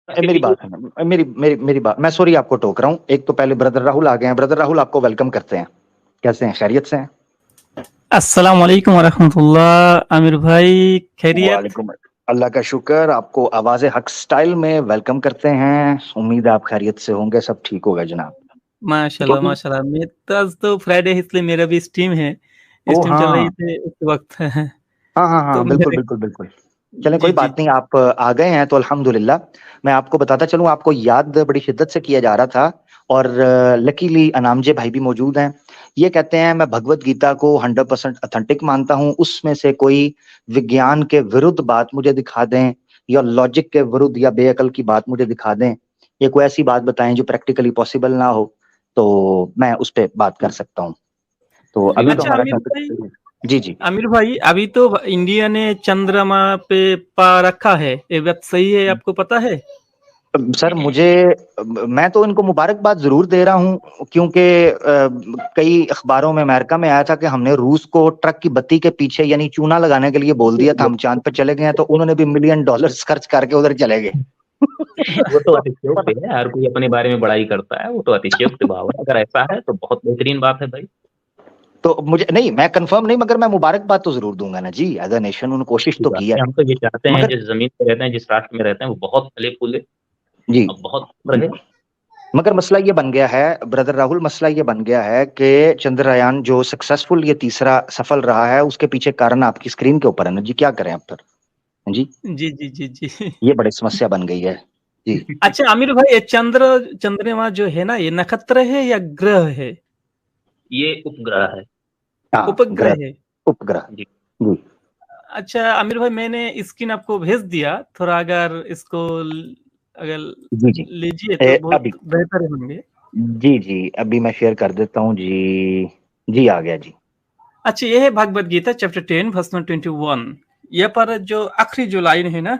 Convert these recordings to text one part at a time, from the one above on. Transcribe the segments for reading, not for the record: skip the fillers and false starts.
इसके मेरी पीछे बात है, मेरी बात, मैं सॉरी आपको टोक रहा हूँ। एक तो पहले ब्रदर राहुल आ गए हैं। ब्रदर राहुल, आपको वेलकम करते हैं। कैसे हैं, खैरियत से हैं? अस्सलाम वालेकुम वरहमतुल्लाह। आमिर भाई खैरियत? वालेकुम, अल्लाह का शुक्र। आपको आवाज़े हक स्टाइल में वेलकम करते हैं। उम्मीद है आप खैरियत से होंगे, सब ठीक होगा जनाब। माशाल्लाह तो माशाल्लाह। मैं तो आज तो फ्राइडे है इसलिए मेरा भी स्ट्रीम है। ओ स्ट्रीम चल रही हाँ, थी उस वक्त। हाँ, हाँ, तो हाँ, बिल्कुल, मेरे बिल्कुल, बिल्कुल। चलें, जी, कोई जी, बात नहीं, जी। आप आ गए हैं तो अल्हम्दुलिल्लाह। मैं आपको बताता चलूँ, आपको याद बड़ी शिद्दत से किया जा रहा था, और लकीली अनामजे भाई भी मौजूद हैं। ये कहते हैं मैं भगवत गीता को 100% ऑथेंटिक मानता हूँ, उसमें से कोई विज्ञान के विरुद्ध बात मुझे दिखा दें, या लॉजिक के विरुद्ध या बेअकल की बात मुझे दिखा दें, या कोई ऐसी बात बताएं जो प्रैक्टिकली पॉसिबल ना हो, तो मैं उस पर बात कर सकता हूँ। तो अभी तो अच्छा हमारा आमिर भाई, जी, जी। अभी तो इंडिया ने चंद्रमा पे पा रखा है, ये बात सही है? आपको पता है? सर मुझे, मैं तो इनको मुबारकबाद जरूर दे रहा हूँ, क्योंकि कई अखबारों में अमेरिका में आया था कि हमने रूस को ट्रक की बत्ती के पीछे यानी चूना लगाने के लिए बोल दिया था, हम चांद पे चले गए हैं, तो उन्होंने भी $1 मिलियन खर्च करके उधर चले गए। वो तो अतिशयोक्ति है, हर कोई अपने बारे में बड़ाई करता है, वो तो अतिशयोक्ति भाव है। अगर ऐसा है तो बहुत बेहतरीन बात है भाई। तो मुझे नहीं, मैं कंफर्म नहीं, मगर मैं मुबारकबाद तो जरूर दूंगा ना जी। एज अ नेशन उन्होंने कोशिश अच्छी तो बात की है, है, हम तो ये चाहते हैं मगर जिस जमीन पे रहते हैं, जिस राष्ट्र में रहते हैं, वो बहुत फले फूले जी, और बहुत रहे। मगर मसला ये बन गया है ब्रदर राहुल, मसला ये बन गया है कि चंद्रयान जो सक्सेसफुल ये तीसरा सफल रहा है, उसके पीछे कारण आपकी स्क्रीन के ऊपर है ना जी। क्या करें अब फिर जी, जी, जी, जी, जी। ये बड़ी समस्या बन गई है जी। अच्छा आमिर भाई, ये चंद्रमा जो है ना, ये नक्षत्र है या ग्रह है? ये उपग्रह है हाँ, उपग्रह ग्रह, है। उपग्रह जी। जी। अच्छा आमिर भाई, मैंने स्क्रीन आपको भेज दिया, थोड़ा अगर इसको अगर जी, जी। लीजिए तो बहुत अभी बेहतर होंगे। जी, जी, अभी मैं शेयर कर देता हूँ जी। जी, आ गया जी। अच्छा, ये है Bhagavad Gita chapter 10 verse number 21। ये पर जो आखिरी जो लाइन है ना,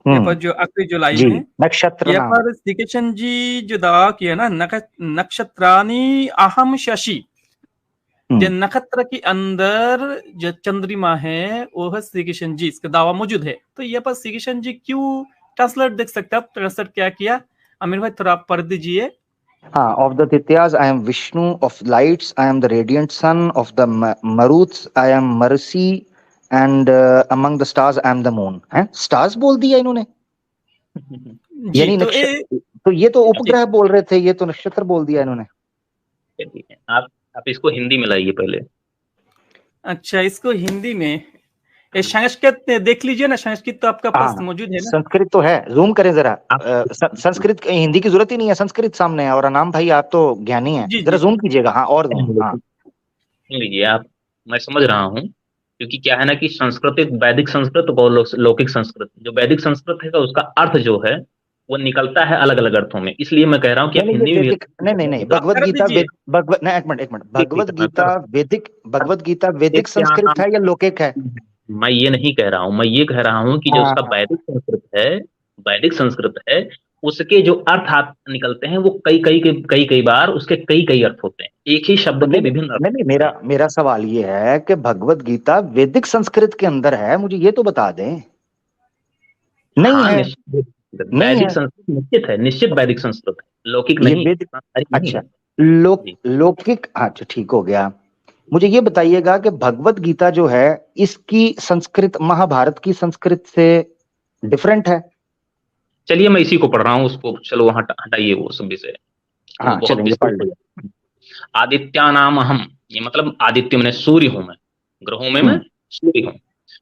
ये पर जो आखिरी जो लाइन जी, है, नक्षत्र ये नाम। पर श्री कृष्ण जी जो दावा किया ना, नक्षत्राणी अहम शशि, जो नक्षत्र के अंदर जो चंद्रमा है वो है श्री कृष्ण जी, इसका दावा मौजूद है। तो ये पर श्री कृष्ण जी क्यों, ट्रांसलेट देख सकते हैं आप, ट्रांसलेट क्या किया आमिर भाई, थोड़ा आप पढ़ दीजिए। हाँ, of the Adityas I am Vishnu, of lights I am the radiant sun, of the Maruts I am mercy, and among the stars I am the moon. है, स्टार्स बोल दिया इन्होंने, जी यानी तो ये, नक्षत्र। तो ये तो अच्छा, उपग्रह बोल रहे थे, ये तो नक्षत्र बोल दिया इन्होंने। ठीक है, आप इसको हिंदी में लाइए पहले। अच्छा इसको हिंदी में, ये संस्कृत देख लीजिए ना, संस्कृत तो आपका पास हाँ, मौजूद है ना? संस्कृत तो है, जूम करें जरा। आप संस्कृत, हिंदी की जरूरत ही नहीं है, संस्कृत सामने है। और अनाम भाई, आप तो ज्ञानी हैं, जी, जरा जी, जूम कीजिएगा। हाँ, और जूम। हाँ, सुन लीजिए आप, मैं समझ रहा हूँ। क्योंकि क्या है ना कि संस्कृत एक वैदिक संस्कृत और लौकिक संस्कृत, जो वैदिक संस्कृत है उसका अर्थ जो है वो निकलता है अलग अलग अर्थों में। इसलिए मैं कह रहा हूँ कि नहीं, आप नहीं, ये हिंदी में भी वैदिक, नहीं, नहीं, नहीं, तो आप भगवत कर गीता दीजिए। भगवत, नहीं, एक मिनट, एक मिनट, ठीक ठीक भगवत है, मैं गीता वैदिक, भगवत गीता वैदिक संस्कृत नाम, है या लौकिक है? मैं ये नहीं कह रहा हूँ, मैं ये कह रहा हूँ कि जो उसका हाँ, वैदिक संस्कृत है, वैदिक संस्कृत है, उसके जो अर्थ निकलते हैं वो कई बार उसके कई कई अर्थ होते हैं। एक ही शब्द तो के नहीं, विभिन्न अर्थ नहीं, नहीं, होते मेरा हैं। मेरा सवाल ये है कि भगवत गीता वैदिक संस्कृत के अंदर है, मुझे ये तो बता दें। नहीं हाँ है, निश्चित, नहीं वैदिक है, संस्कृत निश्चित है, निश्चित वैदिक संस्कृत है, लौकिक ये नहीं, वैदिक। सांसारिक नहीं अच्छा, है। जी। लौकिक, अच्छा, ठीक हो गया। मुझे ये बताइएगा कि भगवत गीता जो है, इसकी संस्कृत महाभारत की संस्कृत से डिफरेंट है? चलिए मैं इसी को पढ़ रहा हूँ, उसको चलो वहां हटाइए वो सब विषय, वो हाँ, बहुत चलेंगे, विस्तृत पढ़ हो लिया। जाए। आदित्यानाम अहम, ये मतलब आदित्य मैंने सूर्य हूं मैं, ग्रहों में मैं हम्म सूर्य हूँ।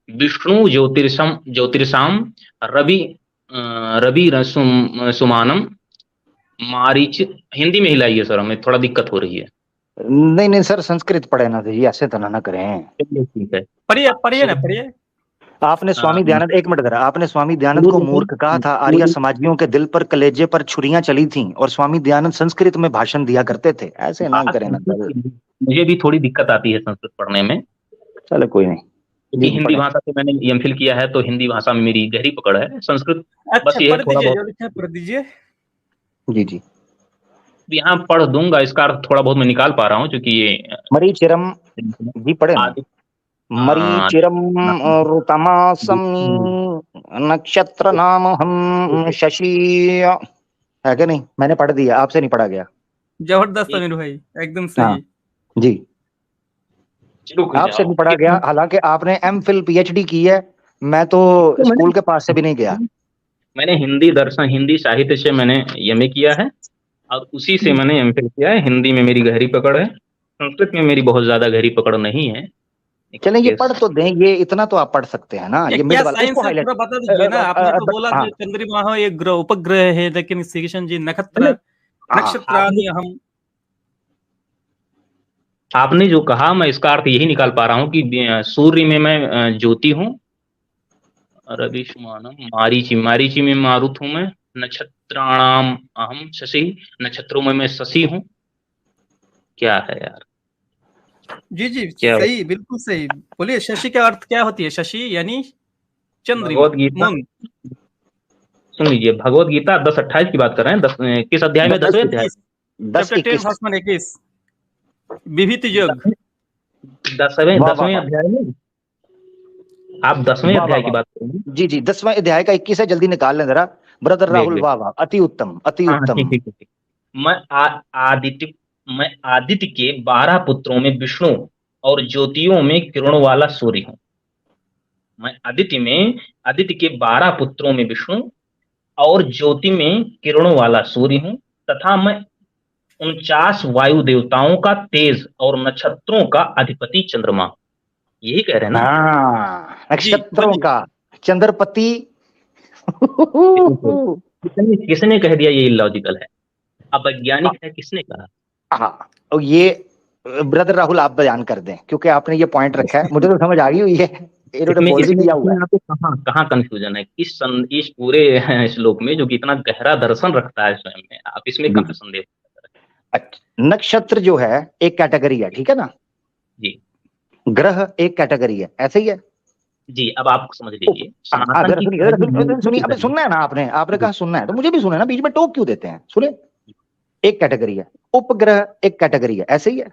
विष्णु ज्योतिषाम रवि, रवि सुमानम मारीच। हिंदी में हिलाइए सर, हमें थोड़ा दिक्कत हो रही है। नहीं, नहीं सर, संस्कृत पढ़े ना जी, ऐसे तो ना करें। चलिए ठीक है। पढ़िए पढ़िए ना, सूर्य, पढ़िए। आपने स्वामी दयानंद, एक मिनट जरा, आपने स्वामी दयानंद को मूर्ख कहा था, आर्य सूर्य, समाजियों के दिल पर कलेजे पर छुरियां चली थीं, और स्वामी दयानंद संस्कृत में भाषण दिया करते थे, ऐसे ना बात करें ना संस्कृत सर। की, मुझे भी थोड़ी दिक्कत आती है संस्कृत पढ़ने में, चलो कोई नहीं क्योंकि जी, हिंदी पढ़े। भाषा से मैंने एमफिल किया है, तो हिंदी भाषा में मेरी गहरी पकड़ है। संस्कृत बस अच्छा ये है पढ़ थोड़ा दीजिए, बहुत, जो लिखा है पढ़ दीजिए। जी, जी। यहाँ पढ़ दूंगा, इसका अर्थ थोड़ा बहुत मैं निकाल पा रहा हूँ, क्योंकि ये मरीचिरम जी, पढ़े ना? मरीचिरम ऋतमासम नक्षत्र नाम हम शशि, है कि नहीं? मैंने पढ़ दिया, आपसे नहीं पढ़ा गया। जबरदस्त अमीर भाई, एकदम सही। हाँ जी, आपसे नहीं पढ़ा गया, हालांकि आपने एमफिल पीएचडी की है, मैं तो स्कूल के पास से भी नहीं गया। मैंने हिंदी दर्शन, हिंदी साहित्य से मैंने एमए किया है और उसी से मैंने एमफिल किया है। हिंदी में मेरी गहरी पकड़ है, संस्कृत में मेरी बहुत ज्यादा गहरी पकड़ नहीं है। चलें ये पढ़ तो दें, ये इतना तो आप पढ़ सकते हैं ना, ये मिड वाला, साइंस इसको है हाईलाइट पूरा बता दीजिए ना। आपने तो बोला जो चंद्रमा हो एक ग्रह, उपग्रह है, लेकिन श्रीकृष्ण जी नक्षत्र, नक्षत्राणि हम, आपने जो कहा मैं इसका अर्थ यही निकाल पा रहा हूँ कि सूर्य में मैं ज्योति हूँ, रविष्मानम मारीचि, मारीचि में मारुत हूँ मैं, नक्षत्राणाम अहम शशि, नक्षत्रों में मैं शशि हूँ। क्या है यार? जी जी सही, बिल्कुल सही। बोलिए, शशि का अर्थ क्या होती है? शशि यानी चंद्रमा, भगवत गीता सुन लीजिए, भगवत गीता 10:28 की बात कर रहे हैं। 10 किस अध्याय में? 10वें अध्याय, 10:21 विभूति योग, 10वें अध्याय में। आप 10वें अध्याय की बात कर रहे हैं? जी जी, 10वें अध्याय का 21 है, जल्दी निकाल लें जरा ब्रदर राहुल। वाह वाह, अति उत्तम, अति उत्तम। मैं आदित्य के 12 पुत्रों में विष्णु और ज्योतियों में किरणों वाला सूर्य हूँ। मैं आदित्य के 12 पुत्रों में विष्णु और ज्योति में किरणों वाला सूर्य हूँ, तथा मैं 49 वायु देवताओं का तेज और नक्षत्रों का अधिपति चंद्रमा। यही कह रहे हैं ना? नक्षत्रों का चंद्रपति। किसने कह दिया ये इलॉजिकल है, अवैज्ञानिक है? किसने कहा? हाँ, और ये ब्रदर राहुल आप बयान कर दें, क्योंकि आपने ये पॉइंट रखा है, मुझे तो समझ आ गई हुई है, इन्होंने बोल भी दिया हुआ है। कहाँ कंफ्यूजन है इस पूरे श्लोक में, जो कि इतना गहरा दर्शन रखता है स्वयं में? आप इसमें कहाँ संदेह? नक्षत्र जो है एक कैटेगरी है, ठीक है ना जी। ग्रह एक कैटेगरी है, ऐसे ही है जी। अब आप समझ लीजिए, सुनिए, अबे सुनना है ना, आपने कहा सुनना है तो मुझे भी सुने ना, बीच में टोक क्यों देते हैं? सुनिए, एक कैटेगरी है, उपग्रह एक कैटेगरी है, ऐसे ही है।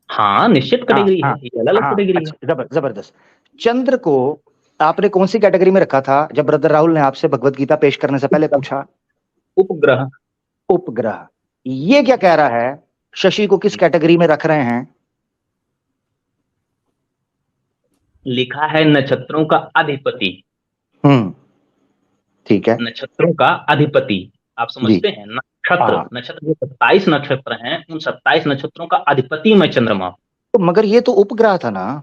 हाँ, निश्चित कैटेगरी है, ये अलग कैटेगरी है। जबरदस्त। चंद्र को आपने कौन सी कैटेगरी में रखा था जब ब्रदर राहुल ने आपसे भगवत गीता पेश करने से पहले पूछा? उपग्रह। उपग्रह। ये क्या कह रहा है? शशि को किस कैटेगरी में रख रहे हैं? लिखा है नक्षत्रों का अधिपति। ठीक है, नक्षत्रों का अधिपति, आप समझते हैं? नक्षत्र जो 27 नक्षत्र हैं, उन 27 नक्षत्रों का अधिपति मैं चंद्रमा। तो मगर ये तो उपग्रह था ना।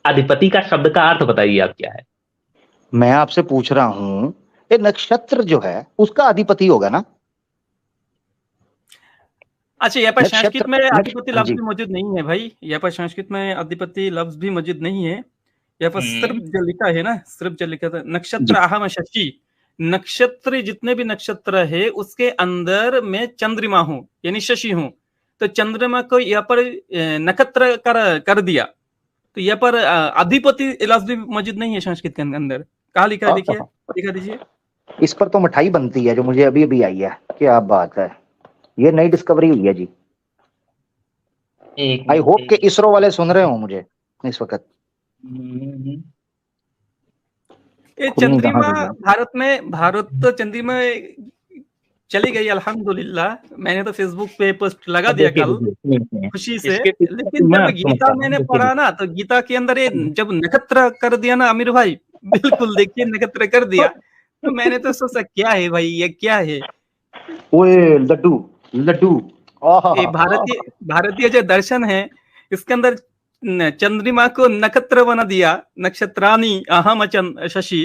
अधिपति का शब्द का अर्थ बताइए आप, क्या है? मैं आपसे पूछ रहा हूं, ये नक्षत्र जो है उसका अधिपति होगा ना? अच्छा, यहाँ पर संस्कृत में अधिपति लफ्ज भी मौजूद नहीं है भाई, यहाँ पर संस्कृत में अधिपति लफ्ज भी मौजूद नहीं है। यहाँ पर सिर्फ जो लिखा है ना, सिर्फ जो लिखा था नक्षत्र अहम शशि, नक्षत्र जितने भी नक्षत्र है उसके अंदर मैं चंद्रमा हूँ यानी शशि हूँ। तो चंद्रमा को यहाँ पर नक्षत्र कर दिया, तो यहाँ पर अधिपति लफ्ज भी मौजूद नहीं है संस्कृत के अंदर। कहाँ लिखा है? देखिए, दिखा दीजिए। इस पर तो मिठाई बनती है जो मुझे अभी अभी आई है। क्या बात है, ये नई डिस्कवरी हुई है जी। आई होप के इसरो वाले सुन रहे हो मुझे इस वक्त। ये चंद्रमा भारत तो चंद्रमा चली गई अल्हम्दुलिल्लाह। मैंने तो फेसबुक पे पोस्ट लगा दिया कल खुशी से, लेकिन जब गीता मैंने पढ़ा ना, तो गीता के अंदर ये जब नक्षत्र कर दिया ना अमीर भाई, बिल्कुल देखिए नक्षत्र कर दिया, तो मैंने तो सोचा क्या है भाई, ये क्या है? ओए लड्डू लड्डू। ये भारतीय जो दर्शन है इसके अंदर चंद्रमा को नक्षत्र बना दिया, नक्षत्राणि अहम शशि।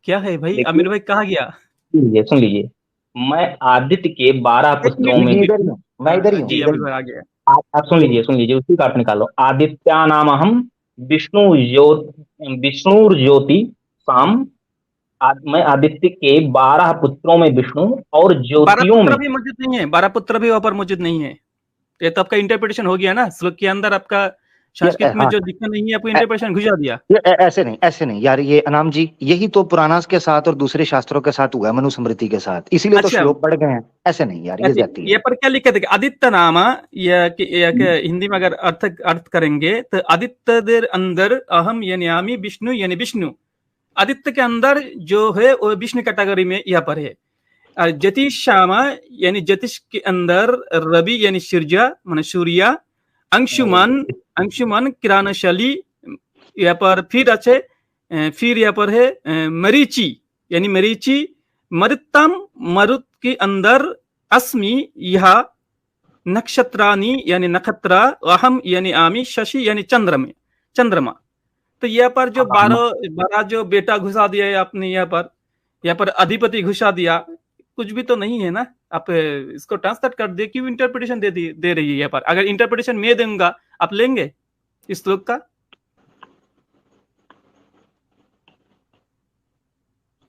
क्या है भाई? अमीर भाई कहाँ गया? सुन लीजिए, मैं आदित्य के 12 पुत्रों में, मैं इधर ही हूँ। जी अमीर भाई आ गया। आप सुन लीजिए, उसी का अर्थ निकालो। आदित्या नाम हम विष्णु ज्योति साम। मैं आदित्य के 12 पुत्रों में विष्णु और ज्योतियों में भी मौजूद नहीं है, 12 पुत्र भी वहां पर मौजूद नहीं है। ये तो आपका इंटरप्रिटेशन हो गया ना, श्लोक के अंदर आपका संस्कृत में हाँ, जो लिखा नहीं है आपको इंटरप्रिटेशन घुसा दिया। ऐसे नहीं यार, ये अनाम जी, यही तो पुराणास के साथ और दूसरे शास्त्रों के साथ हुआ है, मनुस्मृति के साथ, इसीलिए तो अच्छा श्लोक पढ़ गए हैं। ऐसे नहीं यार, ये अच्छा, जाती है। ये पर क्या लिखा था कि आदित्य नाम, या हिंदी में अगर अर्थ करेंगे तो आदित्य देर अंदर अहम यानी विष्णु यानी विष्णु, आदित्य के अंदर जो है वो विष्णु कैटेगरी में यहाँ पर है। और ज्योतिष श्यामा यानी ज्योतिष के अंदर रवि यानी सूर्य मान सूर्य, अंशुमन किरानशाली यहाँ पर, फिर यहाँ पर है मरीचि यानी मरीचि, मरुत्तम मरुत के अंदर अस्मि यह, नक्षत्रानी यानी नक्षत्र, अहम यानी आमी, शशि यानी चंद्रमा। तो यहाँ पर जो 12 जो बेटा घुसा दिया है आपने, यहाँ पर अधिपति घुसा दिया, कुछ भी तो नहीं है ना। आप इसको ट्रांसलेट कर दे, क्यों इंटरप्रिटेशन दे रही है यहाँ पर? अगर इंटरप्रिटेशन मैं दूंगा आप लेंगे इस श्लोक का?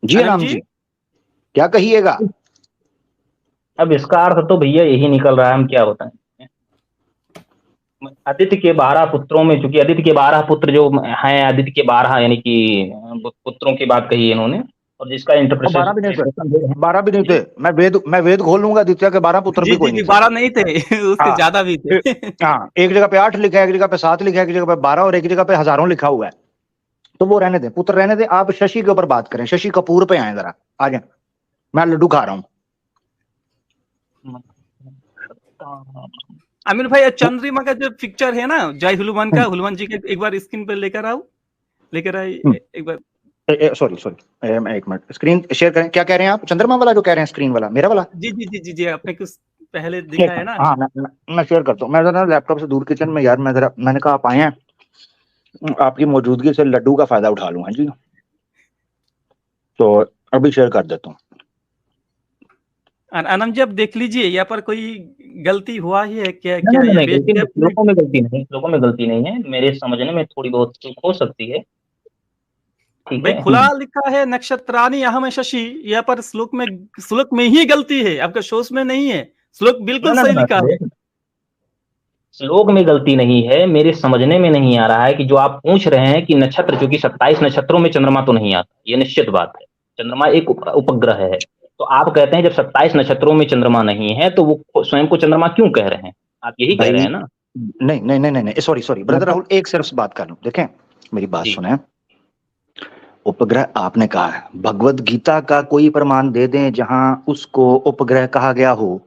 जी राम जी क्या कहिएगा? अब इसका अर्थ तो भैया यही निकल रहा है, हम क्या बताएं। आदित्य के 12 पुत्रों में, चूंकि आदित्य के 12 पुत्र जो हैं, आदित्य के 12 यानी कि पुत्रों की बात कही इन्होंने, और जिसका इंटरप्रिटेशन 12 भी नहीं थे। मैं वेद खोल लूंगा, आदित्य के 12 पुत्र भी कोई नहीं, 12 नहीं थे, उसके ज्यादा भी थे। हाँ, एक जगह पे 8 लिखा है, एक जगह पे 7 लिखा है, एक जगह पे 12 और एक जगह पे हजारों लिखा हुआ है। तो वो रहने दें, पुत्र रहने दें। आप शशि के ऊपर बात करें, शशि कपूर पे आए जरा, आ जाए। मैं लड्डू खा रहा हूँ। आमिर भाई, चंद्रमा का जो पिक्चर है ना जय हनुमान का, हनुमान जी के एक बार स्क्रीन पर लेकर आए एक बार। सॉरी एक मिनट, स्क्रीन शेयर करें। क्या कह रहे हैं आप? चंद्रमा वाला जो कह रहे हैं, स्क्रीन वाला, मेरा वाला? जी, आपने कुछ पहले दिखा है ना। हाँ, मैं शेयर करता हूँ। मैं जरा लैपटॉप से दूर किचन में यार, मैंने कहा आप आए हैं, आपकी मौजूदगी से लड्डू का फायदा उठा लूं। हाँ जी, तो अभी शेयर कर देता हूँ। आनंद जी, आप देख लीजिए, यहाँ पर कोई गलती हुआ ही है क्या? लोगों में गलती नहीं है, मेरे समझने में थोड़ी बहुत चूक हो सकती है। भाई खुला लिखा है नक्षत्रानी अहम शशि, यहाँ पर श्लोक में ही गलती है, आपका सोच में नहीं है। श्लोक बिल्कुल सही लिखा है। श्लोक में गलती नहीं है, मेरे समझने में नहीं आ रहा है कि जो आप पूछ रहे हैं कि नक्षत्र, क्योंकि 27 नक्षत्रों में चंद्रमा तो नहीं आता, ये निश्चित बात है। चंद्रमा एक उपग्रह है। तो आप कहते हैं जब 27 नक्षत्रों में चंद्रमा नहीं है तो वो स्वयं को चंद्रमा क्यों कह रहे हैं? आप यही कह रहे हैं ना? नहीं, सॉरी ब्रदर राहुल, एक सिर्फ बात कर लूं। देखें, मेरी बात सुने। उपग्रह आपने कहा है, भगवत गीता का कोई प्रमाण दे दें जहां उसको उपग्रह कहा गया हो,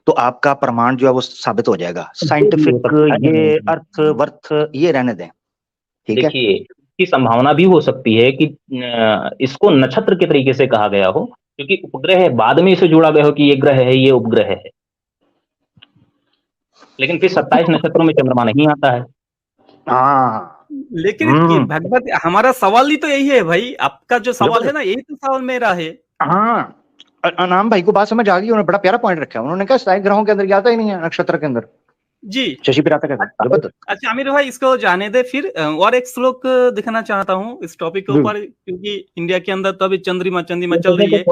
तो आपका प्रमाण जो है वो साबित हो जाएगा। साइंटिफिक ये अर्थ ये रहने दें, ठीक है? देखिए, इसकी संभावना भी हो सकती है कि इसको नक्षत्र के तरीके से कहा गया हो, क्योंकि उपग्रह है, बाद में इसे जोड़ा गया हो कि ये ग्रह है, ये उपग्रह है। लेकिन फिर 27 नक्षत्रों में चंद्रमा नहीं आता है। हाँ, लेकिन भगवत, हमारा सवाल ही तो यही है भाई। आपका जो सवाल है ना, यही तो सवाल मेरा है। हाँ, अनाम भाई को बात समझ आ गई। उन्होंने बड़ा प्यारा पॉइंट रखा है। उन्होंने कहा 27 ग्रहों के अंदर आता ही नहीं है, नक्षत्र के अंदर जी शशि पिराता कहता। अच्छा आमिर भाई, इसको जाने दे। फिर और एक श्लोक दिखाना चाहता हूँ इस टॉपिक के ऊपर, क्योंकि इंडिया के अंदर तो अभी चंद्रमा चल रही है।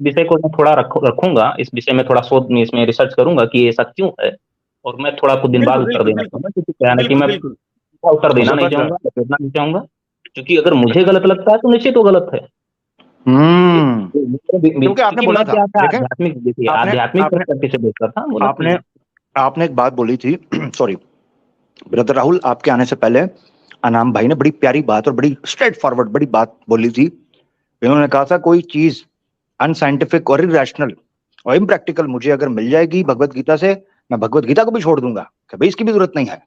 विषय को मैं थोड़ा रखूंगा, इस विषय में थोड़ा शोध में इसमें रिसर्च करूंगा कि ऐसा क्यों है, और मैं थोड़ा कुछ दिन बाद उत्तर देना चाहूंगा, क्योंकि क्या है कि मैं उत्तर देना नहीं चाहूंगा, भेजना नहीं चाहूंगा, क्योंकि अगर मुझे गलत लगता है तो निश्चित वो गलत है। क्योंकि आपने बोला था आध्यात्मिक आपने एक बात बोली थी सॉरी ब्रदर राहुल, आपके आने से पहले अनाम भाई ने बड़ी प्यारी बात और बड़ी स्ट्रेट फॉरवर्ड बड़ी बात बोली थी। इन्होंने कहा था कोई चीज अनसाइंटिफिक और इरेशनल और इम्प्रैक्टिकल मुझे अगर मिल जाएगी भगवत गीता से, मैं भगवत गीता को भी छोड़ दूंगा, भाई इसकी भी जरूरत नहीं है।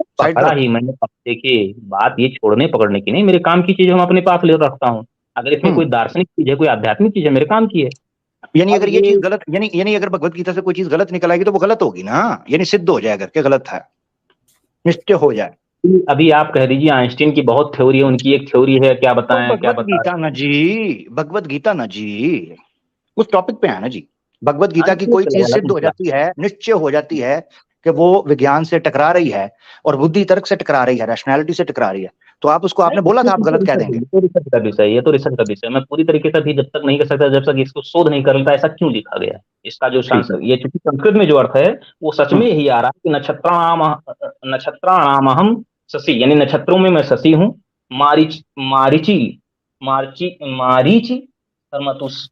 मैंने देखिए, बात ये छोड़ने पकड़ने की नहीं, मेरे काम की चीज हम अपने पास ले रखता हूँ। अगर इसमें कोई दार्शनिक चीज है, कोई आध्यात्मिक चीज है, मेरे काम की है। यानी अगर ये चीज गलत, यानी अगर भगवत गीता से कोई चीज गलत निकल आएगी तो वो गलत होगी ना, यानी सिद्ध हो जाएगा कि गलत है, निश्चय हो जाए। अभी आप कह दीजिए आइंस्टीन की बहुत थ्योरी है, उनकी एक थ्योरी है, क्या बताएं भगवत गीता ना जी उस टॉपिक पे है ना जी। भगवत गीता की कोई चीज सिद्ध हो जाती है, निश्चय हो जाती है कि वो विज्ञान से टकरा रही है और बुद्धि तर्क से टकरा रही है, रैशनैलिटी से टकरा रही है, तो आप उसको, आपने बोला था आप गलत कह देंगे। ये रिसर्च का विषय मैं पूरी तरीके से जब तक नहीं कर सकता, जब तक इसको शोध नहीं कर लेता ऐसा क्यों लिखा गया है। इसका जो ये चूंकि संस्कृत में जो अर्थ है वो सच में ही आ रहा है कि नक्षत्राणामहम शशि यानी नक्षत्रों में मैं शशि हूँ। मारीच मारीची मार्ची मारीची कर्मतुस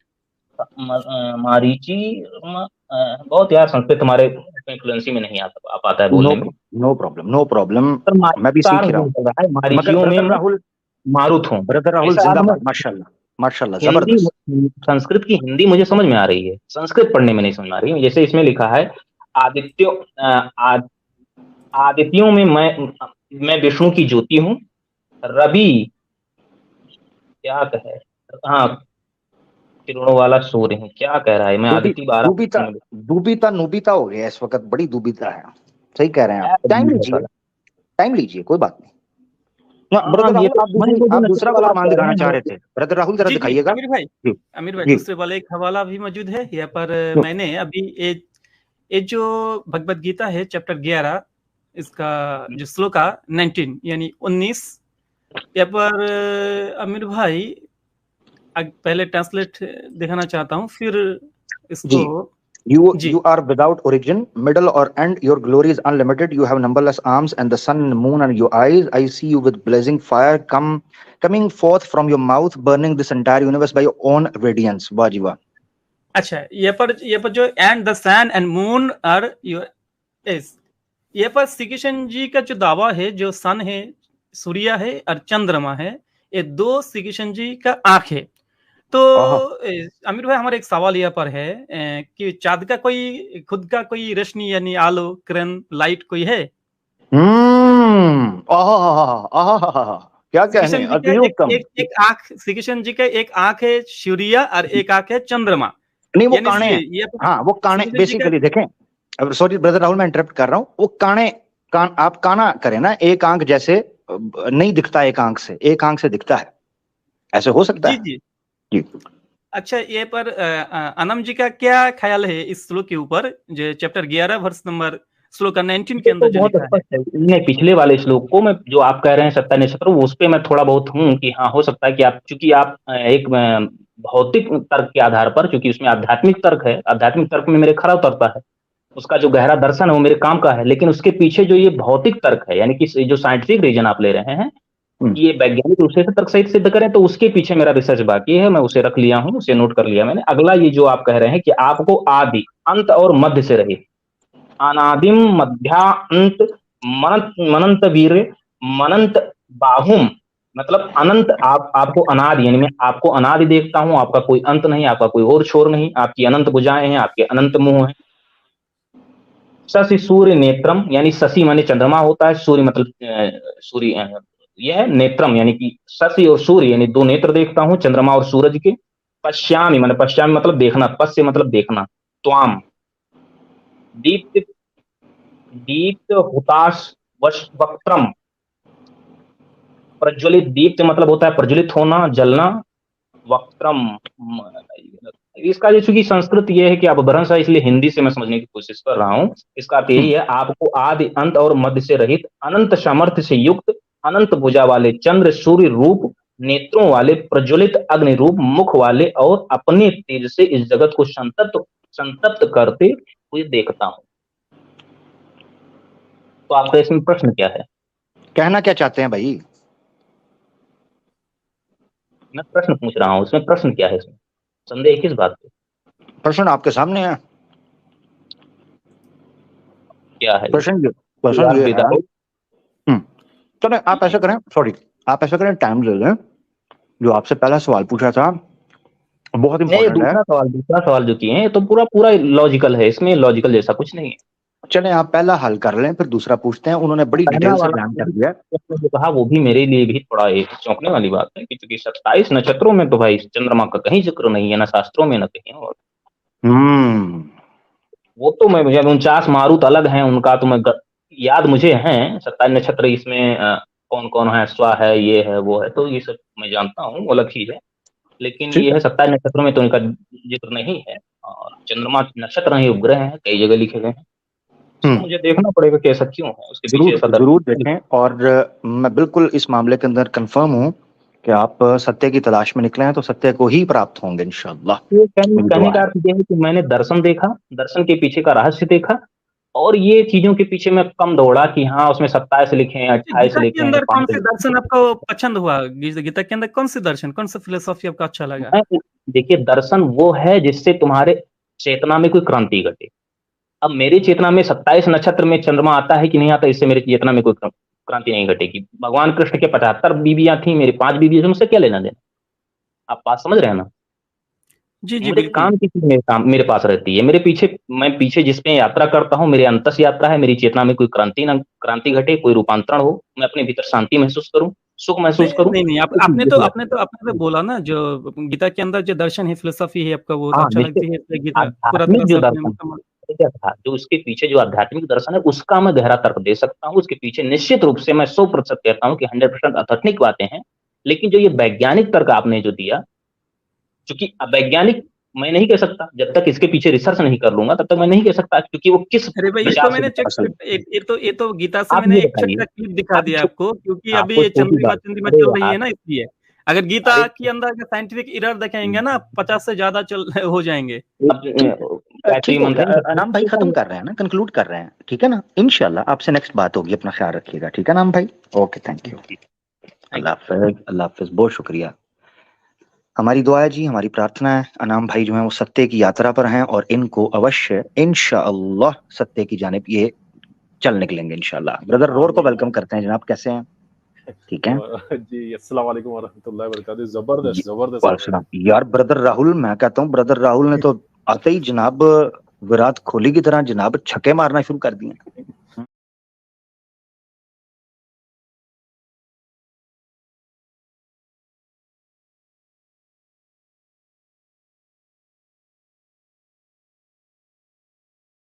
मारीची बहुत यार संस्कृत हमारे फ्लुएंसी में नहीं आ पाता है बोलने में। नो प्रॉब्लम सर मैं भी सीख रहा हूँ। है मारीचियों में मैं मारुत हूँ। ब्रदर राहुल जिंदाबाद, माशाल्लाह हिंदी जबरदस्त। संस्कृत की हिंदी मुझे समझ में आ रही है, संस्कृत पढ़ने में नहीं समझ में आ रही है। जैसे इसमें लिखा है आदित्यों आदित्यों में मैं विष्णु की ज्योति हूँ। रवि क्या कहे, हाँ किरणों वाला सूर्य हूँ, क्या कह रहा है, मैं आदित्य 12 दुबिता हो गया इस वक्त, बड़ी दुबिता है। सही कह रहे हैं आप, टाइम लीजिए कोई बात नहीं। ब्रदर राहुल आप दूसरा वाला प्रमाण दिखाना चाह रहे थे, ब्रदर राहुल जरा दिखाइएगा। आमिर भाई दूसरे वाले एक हवाला भी मौजूद है यहाँ पर। मैंने अभी ये जो भगवत गीता है चैप्टर 11 इसका जो श्लोका 19 यानी 19 यहाँ पर आमिर भाई पहले ट्रांसलेट दिखाना चाहता हूँ फिर इसको। You are without origin, middle or end. Your glory is unlimited. You have numberless arms, and the sun and moon are your eyes. I see you with blazing fire coming forth from your mouth, burning this entire universe by your own radiance. वाह जी वाह। अच्छा, ये पर जो and the sun and moon are your eyes, ये पर श्री कृष्ण जी का जो दावा है, जो सन है, सूर्य है और चंद्रमा है, ये दो श्री कृष्ण जी का आंख है। तो अमीर भाई हमारा एक सवाल यहाँ पर है कि चांद का कोई खुद का कोई रोशनी यानी आलो किरण लाइट कोई है? क्या कहने, एक आंख श्री कृष्ण जी का, एक आंख है सूर्य और एक आंख है चंद्रमा। नहीं वो काने, हाँ वो काने बेसिकली देखें। सॉरी ब्रदर राहुल मैं इंटरप्ट कर रहा हूँ। वो कान आप काना करें ना, एक आंख जैसे नहीं दिखता, एक आंख से दिखता है, ऐसे हो सकता है? जी। अच्छा, ये पर अनम जी का क्या ख्याल है इस श्लोक के ऊपर, जो चैप्टर 11 वर्ष नंबर श्लोक 19 के अंदर जो लिखा है? नहीं, पिछले वाले श्लोक को मैं जो आप कह रहे हैं सत्ता नक्षत्र, उस पे मैं थोड़ा बहुत हूँ कि हाँ हो सकता है कि आप, चूंकि आप एक भौतिक तर्क के आधार पर, चूंकि उसमें आध्यात्मिक तर्क है, आध्यात्मिक तर्क में मेरे खरा उतरता है, उसका जो गहरा दर्शन है वो मेरे काम का है, लेकिन उसके पीछे जो ये भौतिक तर्क है, यानी कि जो साइंटिफिक रीजन आप ले रहे हैं, ये वैज्ञानिक रूप से तर्क सहित सिद्ध करें, तो उसके पीछे मेरा रिसर्च बाकी है, मैं उसे रख लिया हूं, उसे नोट कर लिया मैंने। अगला ये जो आप कह रहे हैं कि आपको आदि अंत और मध्य से रहित, अनादिम मध्यांत मनंत वीर मनंत बाहुम, मतलब अनंत, आपको अनादि, यानी मैं आपको अनादि देखता हूं, आपका कोई अंत नहीं, आपका कोई और छोर नहीं, आपकी अनंत भुजाएं हैं, आपके अनंत मुंह हैं। शशि सूर्य नेत्रम, यानी शशि माने चंद्रमा होता है, सूर्य मतलब सूर्य, यह है नेत्रम, यानी कि शशि और सूर्य यानी दो नेत्र देखता हूं, चंद्रमा और सूरज के। पश्यामि माने पश्यामि मतलब देखना, पश्य मतलब देखना। त्वाम दीप्त हुताश वक्त्रम, प्रज्वलित, दीप्त मतलब होता है प्रज्वलित होना, जलना, वक्त्रम। इसका जो चूंकि संस्कृत ये है कि आप भ्रंश है, इसलिए हिंदी से मैं समझने की कोशिश कर रहा हूं। इसका अर्थ यही है, आपको आदि अंत और मध्य से रहित, अनंत सामर्थ्य से युक्त, अनंत भुजा वाले, चंद्र सूर्य रूप, नेत्रों वाले, प्रज्वलित अग्नि रूप मुख वाले और अपने तेज से इस जगत को संतप्त करते हुए देखता हूं। तो आपका इसमें प्रश्न क्या है? कहना क्या चाहते हैं भाई? मैं प्रश्न पूछ रहा हूं, इसमें प्रश्न क्या है? इसमें संदेह किस बात पे? प्रश्न आपके सामने है। क्या है प्रश्न? चलो आप ऐसा करें, आप ऐसा करें, टाइम ले लें। जो आपसे पहला सवाल पूछा था बहुत इंपॉर्टेंट है। दूसरा सवाल जो किए हैं तो पूरा लॉजिकल है, इसमें लॉजिकल जैसा कुछ नहीं है। चलें आप पहला हल कर लें, फिर दूसरा पूछते हैं। उन्होंने बड़ी डिटेल से बयान कर दिया, जो कहा वो भी मेरे लिए भी थोड़ा एक चौंकने वाली बात है, क्योंकि 27 नक्षत्रों में तो भाई चंद्रमा का कहीं जिक्र नहीं है, ना शास्त्रों में ना कहीं और। वो तो मैं 49 मारुत अलग हैं, उनका तो मैं याद मुझे है, 27 नक्षत्र इसमें कौन कौन है, स्वा है, ये है, वो है, तो ये सब मैं जानता हूँ, वो अलग चीज है। लेकिन ये है 27 नक्षत्रों में तो इनका जिक्र नहीं है, और चंद्रमा नक्षत्र नहीं उपग्रह है, कई जगह लिखे गए हैं। तो मुझे देखना पड़ेगा कि ऐसा क्यों है, उसके पीछे जरूर देखें। और मैं बिल्कुल इस मामले के अंदर कंफर्म हूँ कि आप सत्य की तलाश में निकले हैं तो सत्य को ही प्राप्त होंगे इंशाअल्लाह। कहने का अर्थ यह है कि मैंने दर्शन देखा, दर्शन के पीछे का रहस्य देखा, और ये चीजों के पीछे मैं कम दौड़ा कि हाँ उसमें 27 लिखे हैं, 28 गीता के लिखे हैं, अंदर कौन 5 से दर्शन आपको पसंद हुआ? गीता के अंदर कौन से दर्शन, कौन सा फिलोसॉफी आपको अच्छा लगा? देखिए दर्शन वो है जिससे तुम्हारे चेतना में कोई क्रांति घटे। अब मेरी चेतना में 27 नक्षत्र में चंद्रमा आता है कि नहीं आता, इससे मेरी चेतना में कोई क्रांति नहीं घटेगी। भगवान कृष्ण के 75 बीवियां थी, मेरी 5 बीवियों से मुझसे क्या लेना देना? आप बात समझ रहे हैं ना? जी जी मेरे बिल्कुल। काम की चीज मेरे पास रहती है, मेरे पीछे, मैं पीछे जिस पे यात्रा करता हूँ, मेरी अंतस यात्रा है, मेरी चेतना में कोई क्रांति घटे, कोई रूपांतरण हो, मैं अपने भीतर शांति महसूस करूं, सुख महसूस करूं। नहीं आपने तो बोला ना, जो गीता के अंदर जो दर्शन है, फिलोसॉफी है आपका, वो हाँ, अच्छा लगती है इसलिए गीता पूरा आध्यात्मिक जो फिलोसॉफी में दर्शन मुकम्मल। क्या था, जो उसके पीछे जो आध्यात्मिक दर्शन है उसका मैं गहरा तर्क दे सकता हूँ। उसके पीछे निश्चित रूप से मैं 100% कहता हूँ कि 100% आध्यात्मिक बातें हैं। लेकिन जो ये वैज्ञानिक तर्क आपने जो दिया, क्योंकि वैज्ञानिक मैं नहीं कह सकता, जब तक इसके पीछे रिसर्च नहीं कर लूंगा तब तक मैं नहीं कह सकता, क्योंकि वो किस अरे भाई, ये विचार तो से मैंने चेक, असल। ये तो गीता से आप मैंने ये एक बताइए, छोटा क्लिप दिखा दिया आपको, क्योंकि अभी आपको ये छोटी बात, चंद्रिमा अरे चल रही यार, है ना, इसलिए। अगर गीता अरे के अंदर का साइंटिफिक एरर देखेंगे ना, 50 से ज्यादा चल हो जाएंगे। अब ठीक गायत्री ठीक हो मंत्र गया अनाम भाई, खत्म कर रहे हैं ना, कंक्लूड कर रहे हैं, ठीक है ना? इंशाल्लाह आपसे नेक्स्ट बात होगी, अपना ख्याल रखिएगा, ठीक है नाम भाई? ओके, थैंक यू, अल्लाह हाफिज, अल्लाह हाफिज, बहुत शुक्रिया। हमारी दुआ है जी, हमारी प्रार्थना है, अनाम भाई जो है वो सत्य की यात्रा पर हैं और इनको अवश्य इंशाअल्लाह सत्य की जानिब ये चल निकलेंगे इंशाल्लाह। ब्रदर रोर को वेलकम करते हैं जनाब, कैसे हैं? ठीक है जी, अस्सलाम वालेकुम वरहमतुल्लाहि वबरकातुहू। जबरदस्त जी, जबरदस्त वालेकुम यार। ब्रदर राहुल, मैं कहता हूँ ब्रदर राहुल ने तो आते ही जनाब विराट कोहली की तरह जनाब छक्के मारना शुरू कर दिए।